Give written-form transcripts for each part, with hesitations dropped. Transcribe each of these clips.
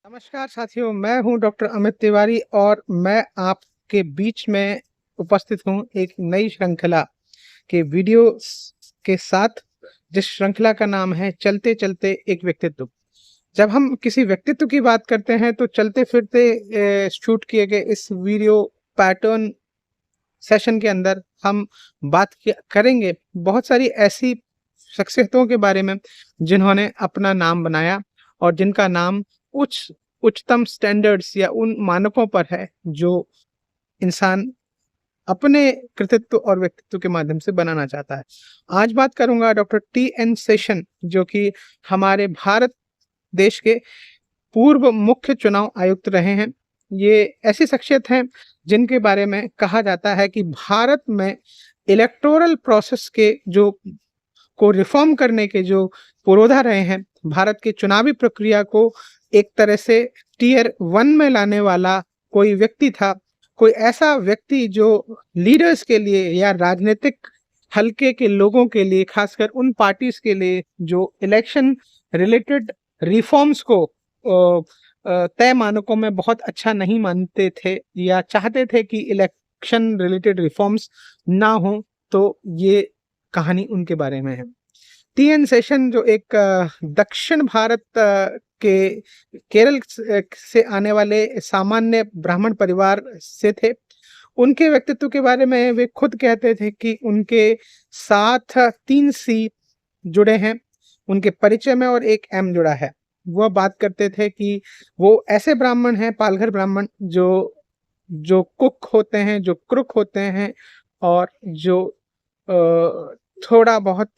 नमस्कार साथियों, मैं हूं डॉक्टर अमित तिवारी और मैं आपके बीच में उपस्थित हूं एक नई श्रृंखला के वीडियो के साथ, जिस श्रृंखला का नाम है चलते चलते एक व्यक्तित्व। जब हम किसी व्यक्तित्व की बात करते हैं तो चलते फिरते शूट किए गए इस वीडियो पैटर्न सेशन के अंदर हम करेंगे बहुत सारी ऐसी शख्सियतों के बारे में जिन्होंने अपना नाम बनाया और जिनका नाम उच्चतम स्टैंडर्ड्स या उन मानकों पर है जो इंसान अपने कृतित्व और व्यक्तित्व के माध्यम से बनाना चाहता है। आज बात करूंगा डॉक्टर टी.एन. शेषन, जो कि हमारे भारत देश के पूर्व मुख्य चुनाव आयुक्त रहे हैं। ये ऐसी शख्सियत हैं जिनके बारे में कहा जाता है कि भारत में इलेक्टोरल प्रोसेस के जो को रिफॉर्म करने के जो पुरोधा रहे हैं, भारत की चुनावी प्रक्रिया को एक तरह से टियर 1 में लाने वाला कोई व्यक्ति था। कोई ऐसा व्यक्ति जो लीडर्स के लिए या राजनीतिक हलके के लोगों के लिए, खासकर उन पार्टीज के लिए जो इलेक्शन रिलेटेड रिफॉर्म्स को तय मानकों में बहुत अच्छा नहीं मानते थे या चाहते थे कि इलेक्शन रिलेटेड रिफॉर्म्स ना हो। तो ये कहानी उनके बारे में है। टी.एन. शेषन जो एक दक्षिण भारत के केरल से आने वाले सामान्य ब्राह्मण परिवार से थे। उनके व्यक्तित्व के बारे में वे खुद कहते थे कि उनके साथ 3 सी जुड़े हैं उनके परिचय में और एक एम जुड़ा है। वह बात करते थे कि वो ऐसे ब्राह्मण हैं, पालघर ब्राह्मण, जो कुक होते हैं, जो क्रुक होते हैं और जो थोड़ा बहुत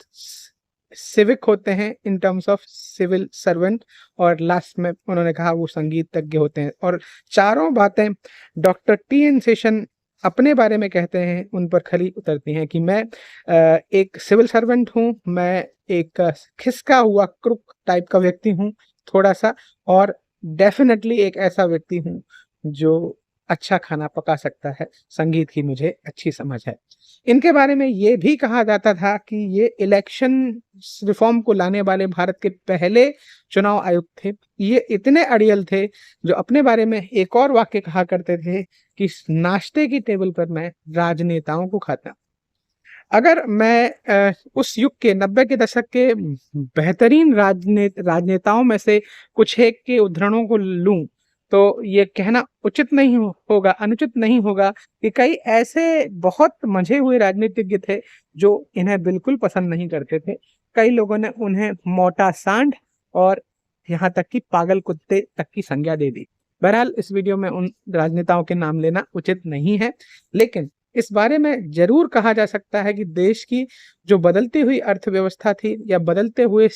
सिविक होते हैं in terms of civil servant, और लास्ट में उन्होंने कहा वो संगीतज्ञ होते हैं। और चारों बातें डॉक्टर टी.एन. शेषन अपने बारे में कहते हैं, उन पर खरी उतरती हैं कि मैं एक सिविल सर्वेंट हूँ, मैं एक खिसका हुआ क्रुक टाइप का व्यक्ति हूँ थोड़ा सा, और डेफिनेटली एक ऐसा व्यक्ति हूँ जो अच्छा खाना पका सकता है, संगीत की मुझे अच्छी समझ है। इनके बारे में ये भी कहा जाता था कि ये इलेक्शन रिफॉर्म को लाने वाले भारत के पहले चुनाव आयुक्त थे। ये इतने अड़ियल थे जो अपने बारे में एक और वाक्य कहा करते थे कि नाश्ते की टेबल पर मैं राजनेताओं को खाता। अगर मैं उस युग के 90 के दशक के बेहतरीन राजनेताओं में से कुछ एक के उद्धरणों को लूं तो ये कहना उचित नहीं होगा, अनुचित नहीं होगा कि कई ऐसे बहुत मंझे हुए राजनीतिज्ञ थे जो इन्हें बिल्कुल पसंद नहीं करते थे। कई लोगों ने उन्हें मोटा सांड और यहाँ तक कि पागल कुत्ते तक की संज्ञा दे दी। बहरहाल इस वीडियो में उन राजनेताओं के नाम लेना उचित नहीं है, लेकिन इस बारे में जरूर कहा जा सकता है कि देश की जो बदलती हुई अर्थव्यवस्था थी या बदलते हुए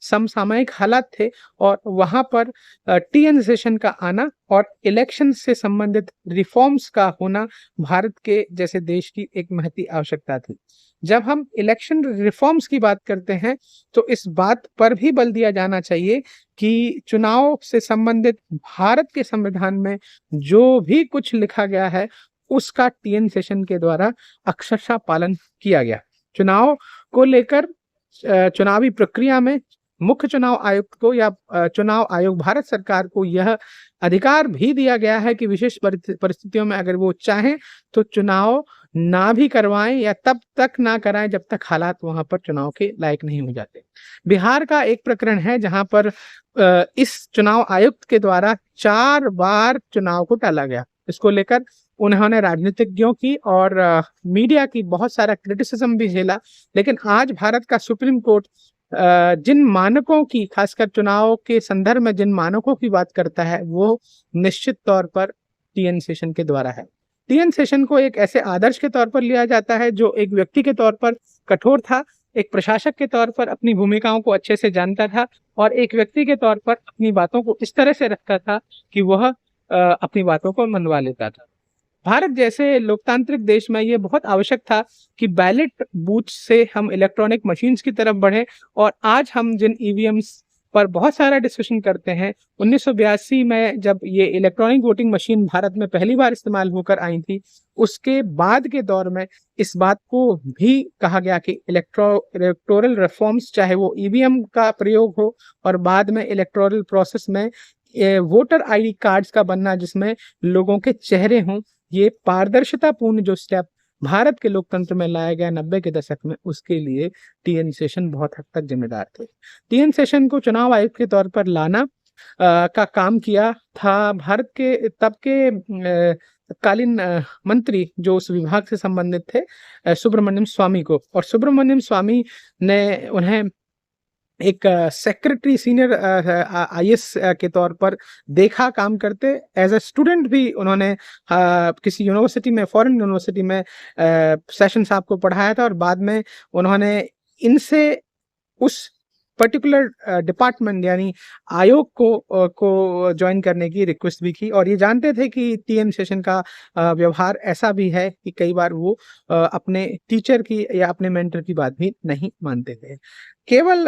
समसामयिक हालात थे, और वहां पर टी.एन. शेषन का आना और इलेक्शन से संबंधित रिफॉर्म्स का होना भारत के जैसे देश की एक महती आवश्यकता थी। जब हम इलेक्शन रिफॉर्म्स की बात करते हैं तो इस बात पर भी बल दिया जाना चाहिए कि चुनाव से संबंधित भारत के संविधान में जो भी कुछ लिखा गया है उसका टी.एन. शेषन के द्वारा अक्षरशः पालन किया गया। चुनाव को लेकर चुनावी प्रक्रिया में मुख्य चुनाव आयुक्त को या चुनाव आयोग भारत सरकार को यह अधिकार भी दिया गया है कि विशेष परिस्थितियों में अगर वो चाहें तो चुनाव ना भी करवाएं या तब तक ना कराएं जब तक हालात वहां पर चुनाव के लायक नहीं हो जाते। बिहार का एक प्रकरण है जहां पर इस चुनाव आयुक्त के द्वारा 4 बार चुनाव को टाला गया। इसको लेकर उन्होंने राजनीतिज्ञों की और मीडिया की बहुत सारा क्रिटिसिज्म भी झेला, लेकिन आज भारत का सुप्रीम कोर्ट जिन मानकों की, खासकर चुनाव के संदर्भ में जिन मानकों की बात करता है वो निश्चित तौर पर टी.एन. शेषन के द्वारा है। टी.एन. शेषन को एक ऐसे आदर्श के तौर पर लिया जाता है जो एक व्यक्ति के तौर पर कठोर था, एक प्रशासक के तौर पर अपनी भूमिकाओं को अच्छे से जानता था और एक व्यक्ति के तौर पर अपनी बातों को इस तरह से रखता था कि वह अपनी बातों को मनवा लेता था। भारत जैसे लोकतांत्रिक देश में ये बहुत आवश्यक था कि बैलेट बूथ से हम इलेक्ट्रॉनिक मशीन्स की तरफ बढ़े, और आज हम जिन ईवीएम्स पर बहुत सारा डिस्कशन करते हैं, 1982 में जब ये इलेक्ट्रॉनिक वोटिंग मशीन भारत में पहली बार इस्तेमाल होकर आई थी, उसके बाद के दौर में इस बात को भी कहा गया कि इलेक्टोरल रिफॉर्म्स, चाहे वो ईवीएम का प्रयोग हो और बाद में इलेक्टोरल प्रोसेस में वोटर आईडी कार्ड्स का बनना जिसमें लोगों के चेहरे हों, ये पारदर्शितापूर्ण जो स्टेप भारत के लोकतंत्र में लाया गया 90 के दशक में, उसके लिए टीएन शेषन बहुत हद तक जिम्मेदार थे। टीएन शेषन को चुनाव आयुक्त के तौर पर लाना का काम किया था भारत के तब के तत्कालीन मंत्री जो उस विभाग से संबंधित थे, सुब्रमण्यम स्वामी को, और सुब्रमण्यम स्वामी ने उन्हें एक सेक्रेटरी सीनियर आईएएस के तौर पर देखा काम करते। एज अ स्टूडेंट भी उन्होंने किसी यूनिवर्सिटी में, फॉरेन यूनिवर्सिटी में सेशन साहब को पढ़ाया था, और बाद में उन्होंने इनसे उस पर्टिकुलर डिपार्टमेंट यानी आयोग को ज्वाइन करने की रिक्वेस्ट भी की, और ये जानते थे कि टीएन शेषन का व्यवहार ऐसा भी है कि कई बार वो अपने टीचर की या अपने मेंटर की बात भी नहीं मानते थे। केवल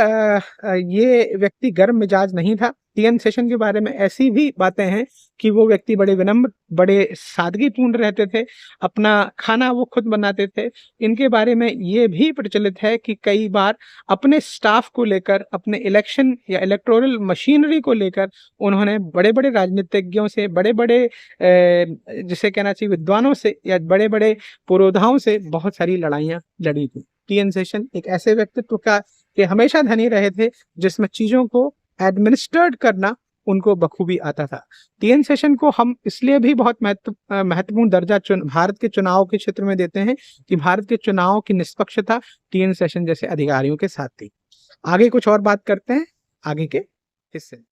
ये व्यक्ति गर्म मिजाज नहीं था। टीएन शेषन के बारे में ऐसी भी बातें हैं कि वो व्यक्ति बड़े विनम्र, बड़े सादगीपूर्ण रहते थे, अपना खाना वो खुद बनाते थे। इनके बारे में ये भी प्रचलित है कि कई बार अपने स्टाफ को लेकर, अपने इलेक्शन या इलेक्टोरल मशीनरी को लेकर उन्होंने बड़े-बड़े राजनीतिज्ञों से, बड़े-बड़े जिसे कहना चाहिए विद्वानों से या बड़े-बड़े पुरोधाओं से बहुत सारी लड़ाइयाँ लड़ी थी। टीएन शेषन एक ऐसे व्यक्तित्व के हमेशा धनी रहे थे जिसमें चीज़ों को एडमिनिस्ट्रेट करना उनको बखूबी आता था। टीएन शेषन को हम इसलिए भी बहुत महत्वपूर्ण दर्जा भारत के चुनाव के क्षेत्र में देते हैं कि भारत के चुनाव की निष्पक्षता टीएन शेषन जैसे अधिकारियों के साथ थी। आगे कुछ और बात करते हैं आगे के हिस्से।